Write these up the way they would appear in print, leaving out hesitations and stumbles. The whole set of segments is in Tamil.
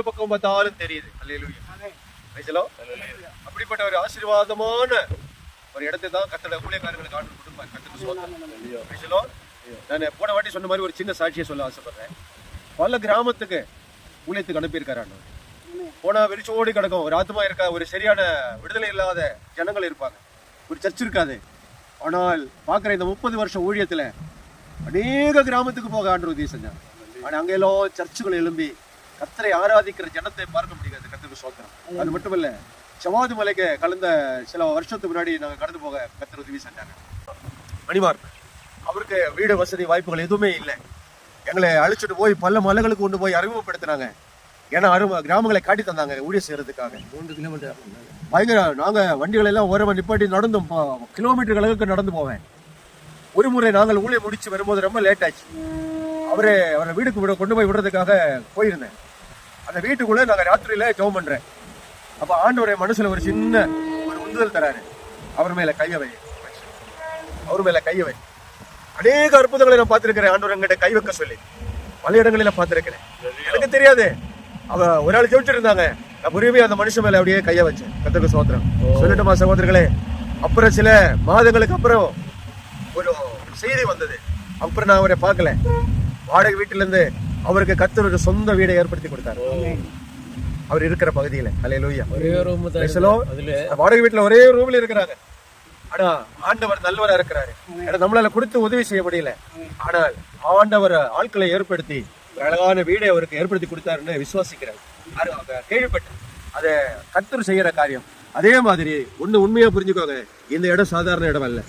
பக்கம் பார்த்தாலும் தெரியுது. அல்லேலூயா. அப்படிப்பட்ட ஒரு ஆசீர்வாதமான ஒரு இடத்தை தான் கர்த்தருடைய ஊழியக்காரர்களுக்கு ஆண்டவர் கொடுப்பார். கர்த்தருக்கு ஸ்தோத்திரம். நான் போன வாட்டி சொன்ன மாதிரி ஒரு சின்ன சாட்சியை சொல்ல ஆசைப்படுறேன். பல கிராமத்துக்கு ஊழியத்துக்கு அனுப்பியிருக்காரு ஆண்டவர். போனா வெறிச்சோடி கிடக்கும், ஒரு ஆத்மா இருக்கா, ஒரு சரியான விடுதலை இல்லாத ஜனங்கள் இருப்பாங்க, ஒரு சர்ச் இருக்காது. ஆனால் பார்க்குற இந்த 30 வருஷம் ஊழியத்துல அநேக கிராமத்துக்கு போக ஆண்டவர் உதவி செஞ்சாங்க. ஆனால் அங்கெல்லாம் சர்ச்சுகள் எழும்பி கர்த்தரை ஆராதிக்கிற ஜனத்தை பார்க்க முடியாது. கர்த்தருக்கு ஸ்தோத்திரம். அது மட்டும் இல்ல, சமாதி மலைக்கு கலந்த சில வருஷத்துக்கு முன்னாடி நாங்கள் கடந்து போக கர்த்தர் உதவி செஞ்சாங்க. மணிமார் அவருக்கு வீடு வசதி வாய்ப்புகள் எதுவுமே இல்லை. எங்களை அழைச்சிட்டு போய் பல மலைகளுக்கு கொண்டு போய் அறிமுகப்படுத்தினாங்க. ஏன்னா கிராமங்களை காட்டி தந்தாங்க ஊழியம் செய்யறதுக்காக. 3 கிலோமீட்டர் பயங்கர. நாங்க வண்டிகள் எல்லாம் ஓரமா நிப்பாட்டி நடந்து கிலோமீட்டர் அளவுக்கு நடந்து போவேன். ஒரு முறை நாங்கள் ஊழியம் முடிச்சு வரும்போது ரொம்ப லேட் ஆச்சு. அவரை வீட்டுக்கு கொண்டு போய் விடுறதுக்காக போயிருந்தேன். அந்த வீட்டுக்குள்ள நாங்க ராத்திரியில ஜெபம் பண்றேன். அப்ப ஆண்டவருடைய மனசுல ஒரு சின்ன ஒரு உந்துதல் தராரு. அவர் மேல கையவை. அநேக அற்புதங்களை நான் பார்த்திருக்கிறேன். ஆண்டவர் எங்கிட்ட கை வைக்க சொல்லி பல இடங்களில பார்த்திருக்கிறேன். எனக்கு தெரியாது. அவ ஒரு ஆள் ஜெபிச்சுட்டு இருந்தாங்க. நான் புரியவே அந்த மனுஷன் மேல அப்படியே கைய வச்சேன். கர்த்தருக்கு ஸ்தோத்திரம். சொல்லட்டுமா சகோதரர்களே, அப்புறம் சில மாதங்களுக்கு அப்புறம் ஒரு செய்தி வந்தது. அப்புறம் நான் அவரை பார்க்கல. வாடகை வீட்டுல இருந்து அவருக்கு கர்த்தர் ஒரு சொந்த வீடை ஏற்படுத்தி கொடுத்தாரு. அவர் இருக்கிற பகுதியில. அல்லேலூயா. வாடகை வீட்டுல ஒரே ரூம்ல இருக்கிறாங்க. ஆனா ஆண்டவர் நல்லவரா இருக்கிறாரு. நம்மளால கொடுத்து உதவி செய்ய முடியல. ஆனால் ஆண்டவர் ஆட்களை ஏற்படுத்தி அழகான வீடை அவருக்கு ஏற்படுத்தி கொடுத்தாருன்னு விசுவாசிக்கிறார். கேள்விப்பட்டு அதை கர்த்தர் செய்யற காரியம். அதே மாதிரி ஒண்ணு உண்மையா புரிஞ்சுக்கோங்க, இந்த இடம் சாதாரண இடம் அல்ல.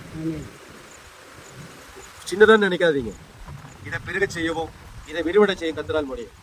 சின்னதான் நினைக்காதீங்க. இதை பெருக செய்யவும் இதை விரிவடை செய்ய கர்த்தரால் முடியும்.